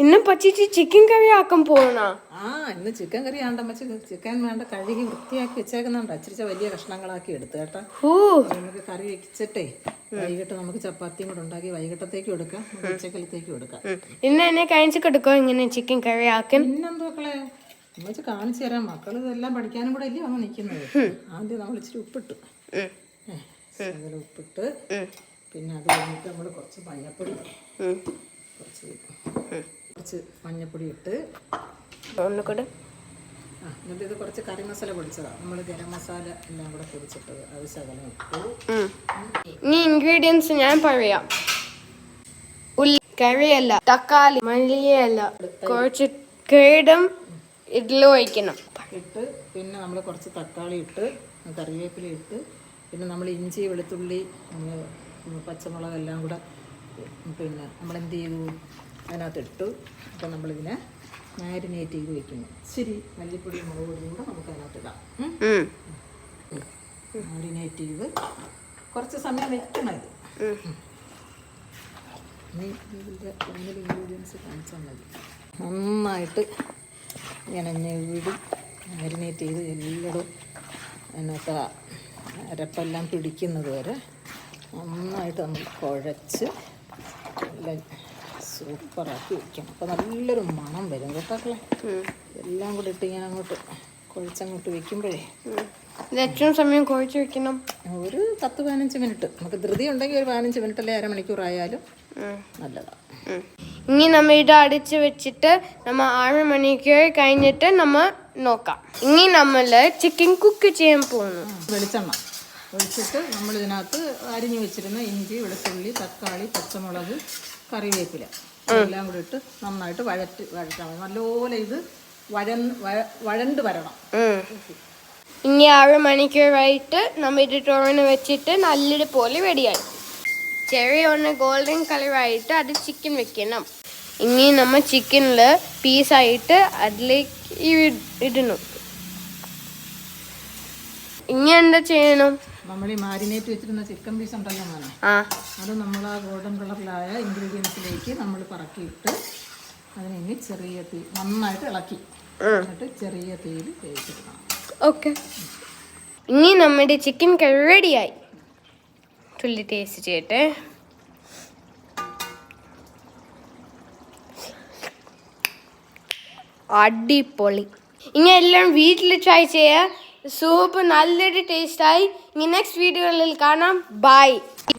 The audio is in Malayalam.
ഇന്ന് പച്ചിച്ച് ചിക്കൻ കറി ആക്കാൻ പോകണ. ഇന്ന് ചിക്കൻ കറി ആണ്ടമ്മച്ച് ചിക്കൻ വേണ്ട കഴുകി വൃത്തിയാക്കി വെച്ചേക്കുന്നുണ്ട്. അച്ചിരിച്ച വലിയ കഷ്ണങ്ങളാക്കി എടുത്ത് കേട്ടാ. നമുക്ക് കറി വെച്ചിട്ടേ വൈകിട്ട് നമുക്ക് ചപ്പാത്തിയും കൂടെ ഉണ്ടാക്കി വൈകിട്ടത്തേക്കും എടുക്കാം, ഉച്ചക്കലത്തേക്കും എടുക്കാം. ഇന്ന് എന്നെ കാണിച്ചു കൊടുക്കോ ഇങ്ങനെ ചിക്കൻ കറി ആക്കാൻ? പിന്നെന്തോ മക്കളെ അമ്മച്ച് കാണിച്ചു തരാം. മക്കൾ ഇതെല്ലാം പഠിക്കാനും കൂടെ അല്ലേ വന്ന് നിൽക്കുന്നത്. ആദ്യം നമ്മൾ ഇച്ചിരി ഉപ്പിട്ട് ഉപ്പിട്ട് പിന്നെ അത് കഴിഞ്ഞിട്ട് നമ്മൾ കുറച്ച് മഞ്ഞപ്പൊടി കുറച്ച് മഞ്ഞപ്പൊടി ഇട്ട് എന്നിട്ട് ഇത് കുറച്ച് കറി മസാല പൊടിച്ചതാണ്. നമ്മൾ ഗരം മസാല എല്ലാം കൂടെ പൊടിച്ചിട്ടത് അത് ശകലം ഇട്ടു. ഇനി ഇൻഗ്രീഡിയൻസ് ഞാൻ പറയാം. ഉള്ളി, കറിയല്ല, തക്കാളി, മല്ലിയല്ല, കുറച്ച് കേടും ഇതിൽ ഒഴിക്കണം ഇട്ട് പിന്നെ നമ്മൾ കുറച്ച് തക്കാളി ഇട്ട് കറിവേപ്പില ഇട്ട് പിന്നെ നമ്മൾ ഇഞ്ചി വെളുത്തുള്ളി പച്ചമുളക് എല്ലാം കൂടെ പിന്നെ നമ്മളെന്ത് ചെയ്തു അതിനകത്ത് ഇട്ടു. അപ്പം നമ്മളിതിനെ മാരിനേറ്റ് ചെയ്ത് വെക്കുന്നു. ഇച്ചിരി മല്ലിപ്പൊടി മുളക് പൊടിയും കൂടെ നമുക്ക് അതിനകത്ത് ഇടാം. മാരിനേറ്റ് ചെയ്ത് കുറച്ച് സമയം വെക്കണം. ഇത് ഇതിൻ്റെ ഇൻഗ്രീഡിയൻസ് കാണിച്ചാൽ മതി. നന്നായിട്ട് ഇങ്ങനെ ഞെവിടും മാരിനേറ്റ് ചെയ്ത് എല്ലായിടും അതിനകത്ത് അരപ്പെല്ലാം പിടിക്കുന്നത് വരെ നന്നായിട്ട് നമ്മൾ കുഴച്ച് എല്ലാം സൂപ്പറാക്കി വയ്ക്കണം. അപ്പോൾ നല്ലൊരു മണം വരും കേട്ടോക്കളെ. എല്ലാം കൂടി ഇട്ട് ഇങ്ങനെ അങ്ങോട്ട് കുഴച്ചങ്ങോട്ട് വെക്കുമ്പോഴേ ഏറ്റവും സമയം കുഴച്ച് വെക്കണം ഒരു 10-15 മിനിറ്റ്. നമുക്ക് ധൃതി ഉണ്ടെങ്കിൽ ഒരു 15 മിനിറ്റ് അല്ലെ അരമണിക്കൂറായാലും നല്ലതാണ്. ഇനി നമ്മൾ ഇത് അടിച്ച് വെച്ചിട്ട് നമ്മൾ 6 മണിക്കൂർ കഴിഞ്ഞിട്ട് നമ്മൾ നോക്കാം. ഇനി നമ്മൾ ചിക്കൻ കുക്ക് ചെയ്യാൻ പോകുന്നു. വെളിച്ചെണ്ണ ഒഴിച്ചിട്ട് നമ്മൾ ഇതിനകത്ത് അരിഞ്ഞു വെച്ചിരുന്ന ഇഞ്ചി വെളുത്തുള്ളി തക്കാളി പച്ചമുളക് കറിവേപ്പില എല്ലാം കൂടി ഇട്ട് നന്നായിട്ട് വഴറ്റാൻ മതി. നല്ലപോലെ ഇത് വഴണ്ട് വരണം. ഇനി 6 മണിക്കൂറായിട്ട് നമ്മൾ ഇത് തുറന്ന് വെച്ചിട്ട് നല്ലൊരു പോലെ റെഡിയായി. ചെറിയ ഒന്ന് ഗോൾഡൻ കളറായിട്ട് അത് ചിക്കൻ വെക്കണം. ഇനി നമ്മൾ ചിക്കനിൽ പീസായിട്ട് അതിലേക്ക് ഇടണം. ഇനി എന്താ ചെയ്യണം? നമ്മൾ ഈ മാരിനേറ്റ് വെച്ചിരുന്ന ചിക്കൻ പീസ് ഉണ്ടല്ലോ മോനെ, അത് നമ്മൾ ആ ഗോൾഡൻ കളറിലായ ഇൻഗ്രീഡിയൻസിലേക്ക് നമ്മൾ പറക്കിയിട്ട് അതിനെ ഇനി ചെറിയ തീ നന്നായിട്ട് ഇളക്കി എന്നിട്ട് ചെറിയ തീയിൽ വേവിച്ചെടുക്കണം. ഓക്കെ, ഇനി നമ്മുടെ ചിക്കൻ കറി റെഡിയായി. തുള്ളി ടേസ്റ്റ് ചെയ്യട്ടെ. അടിപൊളി. ഇനി എല്ലാം വീട്ടിൽ ട്രൈ ചെയ്യുക. സൂപ്പ് നല്ലൊരു ടേസ്റ്റായി. ഇനി നെക്സ്റ്റ് വീഡിയോകളിൽ കാണാം. ബൈ.